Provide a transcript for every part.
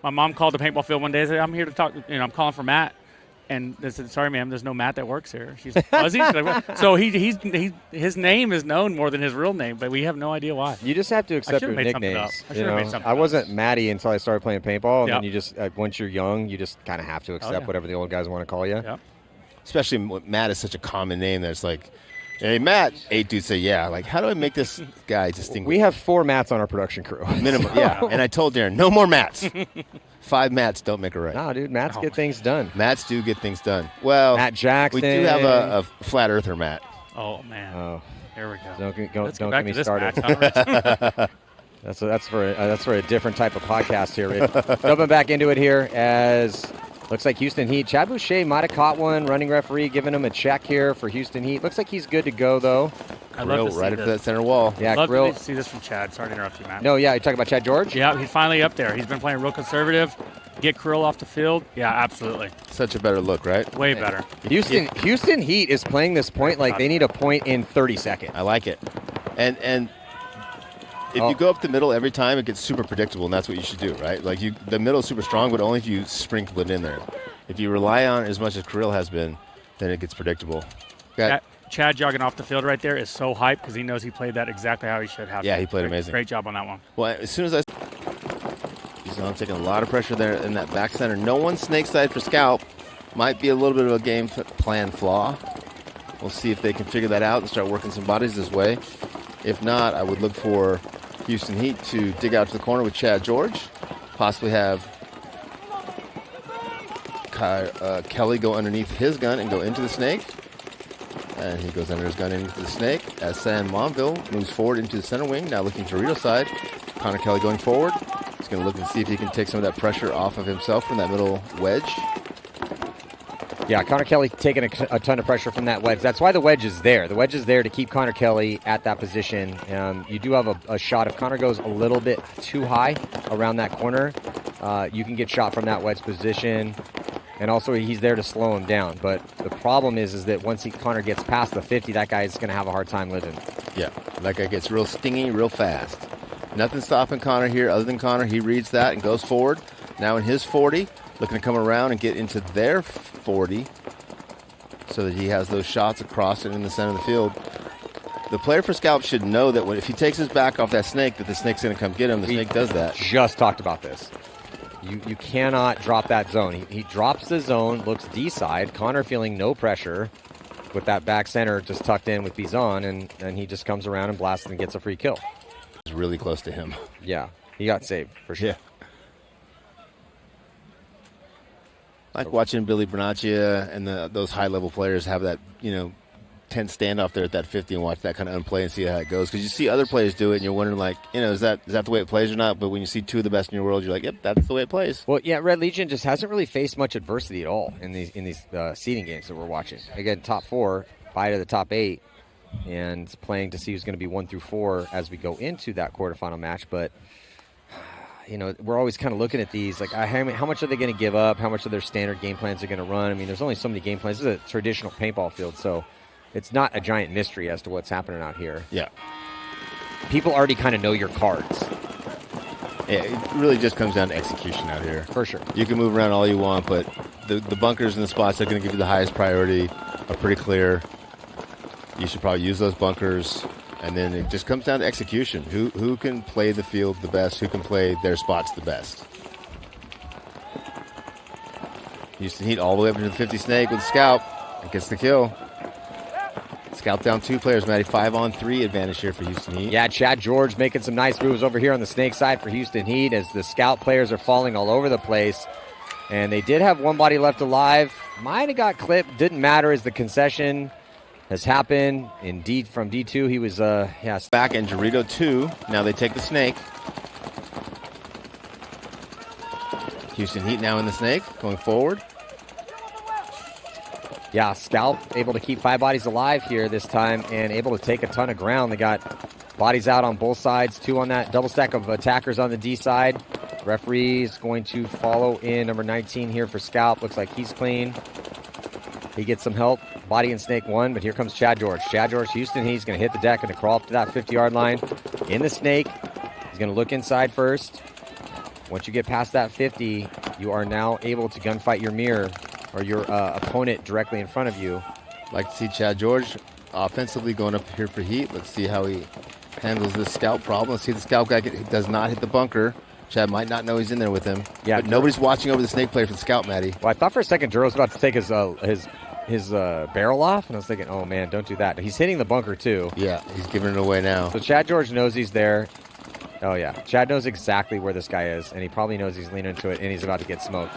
My mom called the paintball field one day and said, I'm here to talk, I'm calling for Matt. And they said, sorry, ma'am, there's no Matt that works here. She's like, Fuzzy? So his name is known more than his real name, but we have no idea why. You just have to accept your nicknames. I wasn't Matty until I started playing paintball, and then you just, once you're young, you just kind of have to accept whatever the old guys want to call you. Yeah. Especially Matt is such a common name that it's like, hey, Matt. 8 dudes say, yeah. Like, how do I make this guy distinguished? We have 4 Matts on our production crew. Minimum, yeah. And I told Darren, no more Matts. 5 Matts don't make it right. No, dude, Matts get things done. Matts do get things done. Well, Matt Jackson. We do have a flat earther Matt. Oh, man. Oh. Here we go. Don't get me started. That's for a different type of podcast here, Rich. Jumping back into it here as looks like Houston Heat. Chad Boucher might have caught one. Running referee giving him a check here for Houston Heat. Looks like he's good to go, though. I'd love to see right up to that center wall. Yeah, I'd love to see this from Chad. Sorry to interrupt you, Matt. No, yeah, you talking about Chad George? Yeah, he's finally up there. He's been playing real conservative. Get Krill off the field. Yeah, absolutely. Such a better look, right? Way better. Houston Heat is playing this point like they need a point in 30 seconds. I like it. And if you go up the middle every time, it gets super predictable, and that's what you should do, right? Like the middle is super strong, but only if you sprinkle it in there. If you rely on it as much as Krill has been, then it gets predictable. Chad jogging off the field right there is so hyped because he knows he played that exactly how he should have. Yeah, he played amazing. Great job on that one. Well, as soon as I'm taking a lot of pressure there in that back center. No one snake side for Scalp. Might be a little bit of a game plan flaw. We'll see if they can figure that out and start working some bodies this way. If not, I would look for Houston Heat to dig out to the corner with Chad George. Possibly have Kelly go underneath his gun and go into the snake. And he goes under his gun into the snake as San Monville moves forward into the center wing. Now looking to Dorito side. Connor Kelly going forward. He's going to look and see if he can take some of that pressure off of himself from that middle wedge. Yeah, Connor Kelly taking a ton of pressure from that wedge. That's why the wedge is there. The wedge is there to keep Connor Kelly at that position. You do have a shot. If Connor goes a little bit too high around that corner, you can get shot from that wedge position. And also, he's there to slow him down. But the problem is that once Connor gets past the 50, that guy is going to have a hard time living. Yeah, that guy gets real stingy real fast. Nothing stopping Connor here other than Connor. He reads that and goes forward. Now in his 40, looking to come around and get into their 40 so that he has those shots across and in the center of the field. The player for Scalp should know that if he takes his back off that snake, that the snake's going to come get him. The snake does that. Just talked about this. You cannot drop that zone. He drops the zone, looks D-side. Connor feeling no pressure with that back center just tucked in with Bizon, and he just comes around and blasts and gets a free kill. It's really close to him. Yeah, he got saved for sure. Yeah. Like watching Billy Bernaccia and those high-level players have that, tense standoff there at that 50 and watch that kind of unplay and see how it goes. Because you see other players do it and you're wondering, is that the way it plays or not? But when you see two of the best in your world, you're like, yep, that's the way it plays. Well, yeah, Red Legion just hasn't really faced much adversity at all in these seeding games that we're watching. Again, top 4, bye to the top 8, and playing to see who's going to be 1 through 4 as we go into that quarterfinal match. But we're always kind of looking at these, like, how much are they going to give up? How much of their standard game plans are going to run? I mean, there's only so many game plans. This is a traditional paintball field, so it's not a giant mystery as to what's happening out here. Yeah. People already kind of know your cards. Yeah, it really just comes down to execution out here. For sure. You can move around all you want, but the bunkers and the spots that are going to give you the highest priority are pretty clear. You should probably use those bunkers. And then it just comes down to execution. Who can play the field the best? Who can play their spots the best? Houston Heat all the way up into the 50 snake with Scalp. And gets the kill. Scalp down 2 players, Matty. 5-on-3 advantage here for Houston Heat. Yeah, Chad George making some nice moves over here on the snake side for Houston Heat as the Scalp players are falling all over the place. And they did have one body left alive. Might have got clipped. Didn't matter as the concession has happened. From D2, he was, back in Dorito 2. Now they take the snake. Houston Heat now in the snake, going forward. Yeah, Scalp able to keep 5 bodies alive here this time and able to take a ton of ground. They got bodies out on both sides, 2 on that double stack of attackers on the D side. Referee is going to follow in number 19 here for Scalp. Looks like he's clean. He gets some help. Body and snake 1, but here comes Chad George. Chad George, Houston, he's going to hit the deck and to crawl up to that 50-yard line in the snake. He's going to look inside first. Once you get past that 50, you are now able to gunfight your mirror or your opponent directly in front of you. Like to see Chad George offensively going up here for Heat. Let's see how he handles this scout problem. Let's see if the scout guy does not hit the bunker. Chad might not know he's in there with him. Yeah, but nobody's watching over the snake player for the scout, Matty. Well, I thought for a second Duro was about to take his barrel off, and I was thinking, oh man, don't do that. He's hitting the bunker too. Yeah, he's giving it away now. So Chad George knows he's there. Oh yeah, Chad knows exactly where this guy is, and he probably knows he's leaning into it, and he's about to get smoked.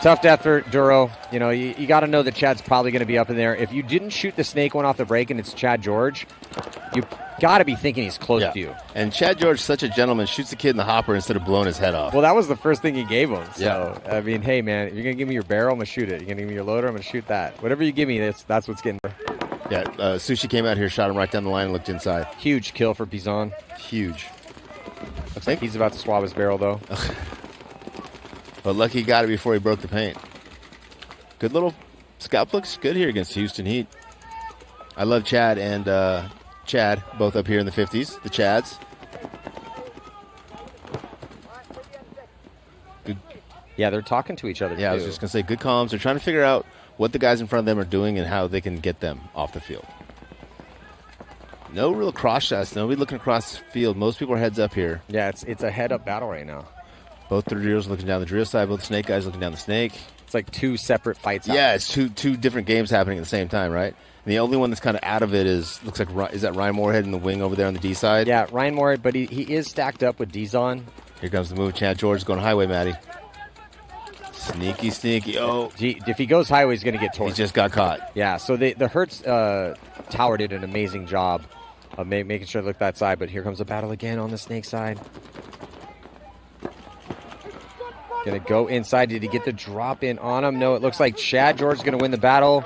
Tough death for Duro. You know, you got to know that Chad's probably going to be up in there. If you didn't shoot the snake one off the break and it's Chad George, you got to be thinking he's close to you. And Chad George, such a gentleman, shoots the kid in the hopper instead of blowing his head off. Well, that was the first thing he gave him. So, I mean, hey, man, if you're going to give me your barrel, I'm going to shoot it. You're going to give me your loader, I'm going to shoot that. Whatever you give me, that's what's getting. Yeah, Sushi came out here, shot him right down the line, and looked inside. Huge kill for Bizon. Huge. Looks like he's about to swab his barrel, though. But lucky he got it before he broke the paint. Good little scalp, looks good here against Houston Heat. I love Chad and Chad, both up here in the 50s, the Chads. Good. Yeah, they're talking to each other. Yeah, I was just going to say, good comms. They're trying to figure out what the guys in front of them are doing and how they can get them off the field. No real cross shots. Nobody looking across the field. Most people are heads up here. Yeah, it's a head-up battle right now. Both the drills looking down the drill side. Both the snake guys looking down the snake. It's like two separate fights. Yeah, it's two different games happening at the same time, right? And the only one that's kind of out of it is that Ryan Moorhead in the wing over there on the D side? Yeah, Ryan Moorhead, but he is stacked up with Dizon. Here comes the move. Chad George going highway, Matty. Sneaky. Oh, gee, if he goes highway, he's going to get torn. He just got caught. Yeah, so the Hertz tower did an amazing job of making sure to look that side, but here comes a battle again on the snake side. Going to go inside. Did he get the drop in on him? No, it looks like Chad George is going to win the battle.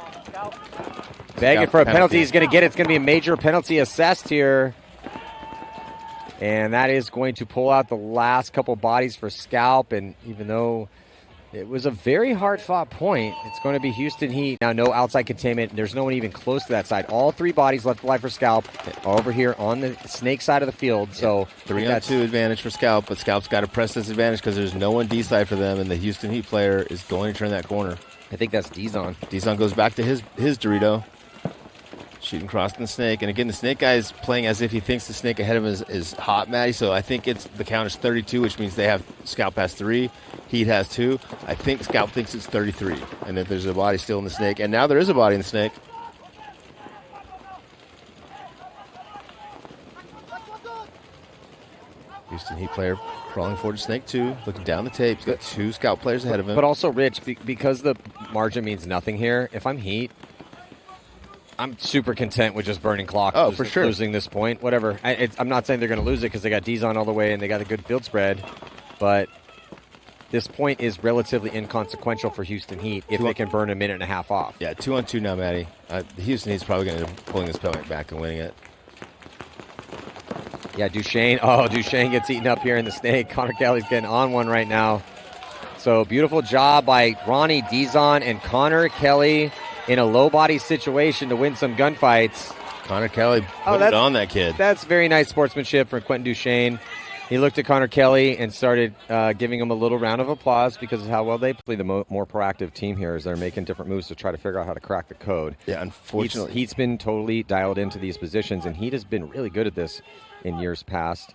Begging for a penalty. He's going to get it. It's going to be a major penalty assessed here. And that is going to pull out the last couple bodies for Scalp. And even though it was a very hard-fought point, it's going to be Houston Heat. Now, no outside containment. There's no one even close to that side. All three bodies left alive for Scalp over here on the snake side of the field. So 3-on-2 advantage for Scalp, but Scalp's got to press this advantage because there's no one D side for them, and the Houston Heat player is going to turn that corner. I think that's Dizon. Dizon goes back to his Dorito. Shooting across the snake. And again, the snake guy is playing as if he thinks the snake ahead of him is hot, Matty. So I think the count is 32, which means they have Scalp has 3. Heat has 2. I think Scalp thinks it's 33. And that there's a body still in the snake. And now there is a body in the snake. Houston Heat player crawling forward to snake 2, looking down the tape. He's got 2 Scalp players ahead of him. But also, Rich, because the margin means nothing here, if I'm Heat, I'm super content with just burning clock. Oh, for sure. Losing this point, whatever. I'm not saying they're going to lose it because they got Dizon all the way and they got a good field spread, but this point is relatively inconsequential for Houston Heat if they can burn a minute and a half off. Yeah, 2-on-2 now, Matty. Houston Heat's probably going to end up pulling this point back and winning it. Yeah, Duchesne. Oh, Duchesne gets eaten up here in the snake. Connor Kelly's getting on one right now. So beautiful job by Ronnie, Dizon, and Connor Kelly in a low body situation to win some gunfights. Connor Kelly put it on that kid. That's very nice sportsmanship from Quentin Duchesne. He looked at Connor Kelly and started giving him a little round of applause because of how well they play. The more proactive team here as they're making different moves to try to figure out how to crack the code. Yeah, unfortunately. Heat's been totally dialed into these positions, and Heat has been really good at this in years past.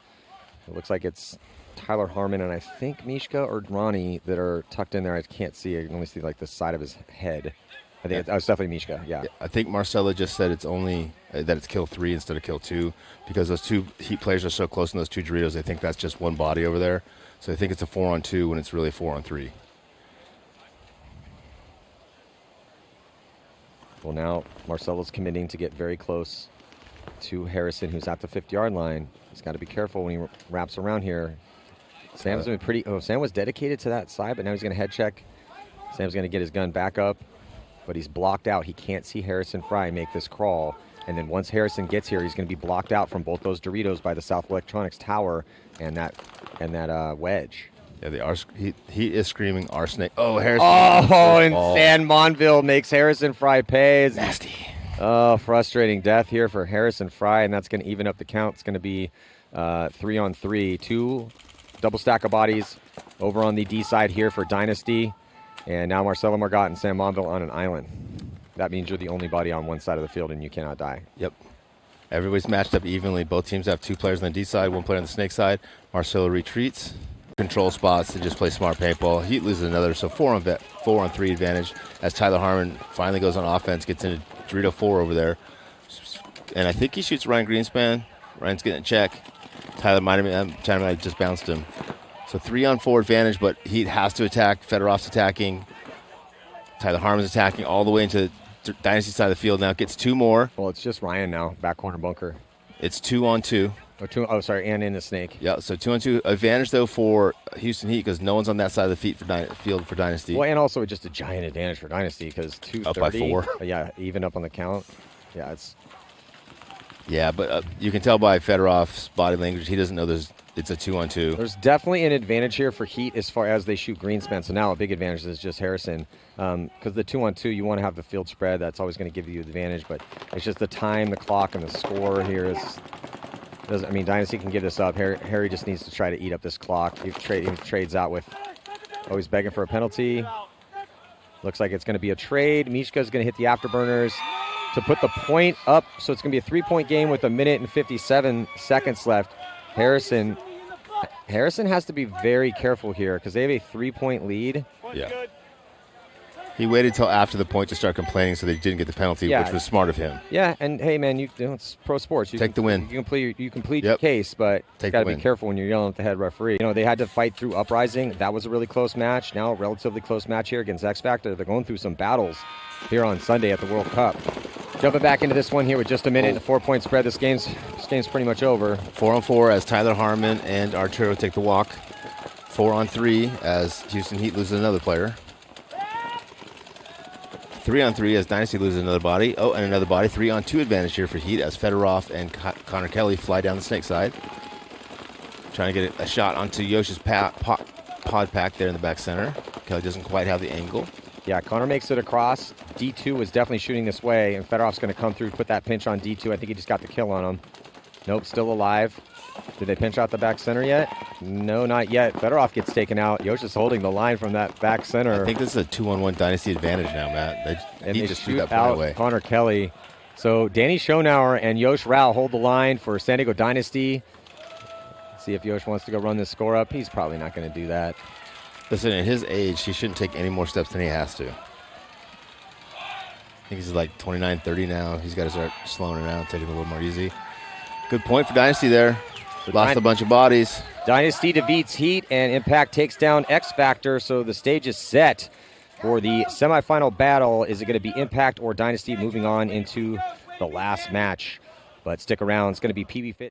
It looks like it's Tyler Harmon and I think Mishka or Ronnie that are tucked in there. I can't see. I can only see like the side of his head. I think it's definitely Mishka, yeah. I think Marcella just said it's only that it's kill 3 instead of kill 2 because those 2 Heat players are so close in those 2 Doritos. They think that's just one body over there. So I think it's a 4-on-2 when it's really a 4-on-3. Well, now Marcelo's committing to get very close to Harrison, who's at the 50-yard line. He's got to be careful when he wraps around here. Sam's been Sam was dedicated to that side, but now he's going to head check. Sam's going to get his gun back up. But he's blocked out. He can't see Harrison Fry make this crawl. And then once Harrison gets here, he's going to be blocked out from both those Doritos by the South Electronics tower and that wedge. Yeah, he is screaming arsenic. Oh, Harrison. Oh, and San Monville makes Harrison Fry pay. Nasty. Oh, frustrating death here for Harrison Fry, and that's going to even up the count. It's going to be 3-on-3, 2 double stack of bodies, over on the D side here for Dynasty. And now Marcelo Margot and Sam Monville on an island. That means you're the only body on one side of the field and you cannot die. Yep. Everybody's matched up evenly. Both teams have 2 players on the D side, 1 player on the Snake side. Marcelo retreats. Control spots to just play smart paintball. Heat loses another, so 4 on 3 advantage as Tyler Harmon finally goes on offense, gets into Dorito 4 over there. And I think he shoots Ryan Greenspan. Ryan's getting a check. Tyler might have just bounced him. So 3 on 4 advantage, but Heat has to attack. Fedorov's attacking. Tyler Harmon's attacking all the way into the Dynasty side of the field now. Gets 2 more. Well, it's just Ryan now, back corner bunker. It's 2 on 2. And in the Snake. Yeah, so 2 on 2. Advantage, though, for Houston Heat because no one's on that side of the field for Dynasty. Well, and also just a giant advantage for Dynasty because 230. Up by 4. Yeah, even up on the count. Yeah, but you can tell by Fedorov's body language, he doesn't know it's a 2 on 2. There's definitely an advantage here for Heat as far as they shoot Greenspan. So now a big advantage is just Harrison. Because the 2 on 2, you want to have the field spread. That's always going to give you the advantage. But it's just the time, the clock, and the score here is... Dynasty can give this up. Harry just needs to try to eat up this clock. He trades out with... Oh, he's begging for a penalty. Looks like it's going to be a trade. Mishka's going to hit the afterburners to put the point up. So it's going to be a 3-point game with 1 minute and 57 seconds left. Harrison has to be very careful here because they have a 3-point lead. Yeah. He waited till after the point to start complaining so they didn't get the penalty, which was smart of him. Yeah, and hey, man, it's pro sports. Take the win. You can plead your case, but you got to be careful when you're yelling at the head referee. They had to fight through Uprising. That was a really close match. Now a relatively close match here against X Factor. They're going through some battles here on Sunday at the World Cup. Jumping back into this one here with just a minute and a 4-point spread. This game's pretty much over. 4 on 4 as Tyler Harmon and Arturo take the walk. 4 on 3 as Houston Heat loses another player. 3 on 3 as Dynasty loses another body. Oh, and another body. 3 on 2 advantage here for Heat as Fedorov and Connor Kelly fly down the Snake side. Trying to get a shot onto Yosh's pod pack there in the back center. Kelly doesn't quite have the angle. Yeah, Connor makes it across. D2 was definitely shooting this way, and Fedorov's going to come through, put that pinch on D2. I think he just got the kill on him. Nope, still alive. Did they pinch out the back center yet? No, not yet. Fedorov gets taken out. Yosh is holding the line from that back center. I think this is a 2-on-1 Dynasty advantage now, Matt. They just shoot out away. Connor Kelly. So Danny Schonauer and Yosh Rao hold the line for San Diego Dynasty. See if Yosh wants to go run this score up. He's probably not going to do that. Listen, at his age, he shouldn't take any more steps than he has to. I think he's like 29, 30 now. He's got to start slowing it down, taking it a little more easy. Good point for Dynasty there. Lost a bunch of bodies. Dynasty defeats Heat, and Impact takes down X Factor, so the stage is set for the semifinal battle. Is it going to be Impact or Dynasty moving on into the last match? But stick around. It's going to be PB Fit.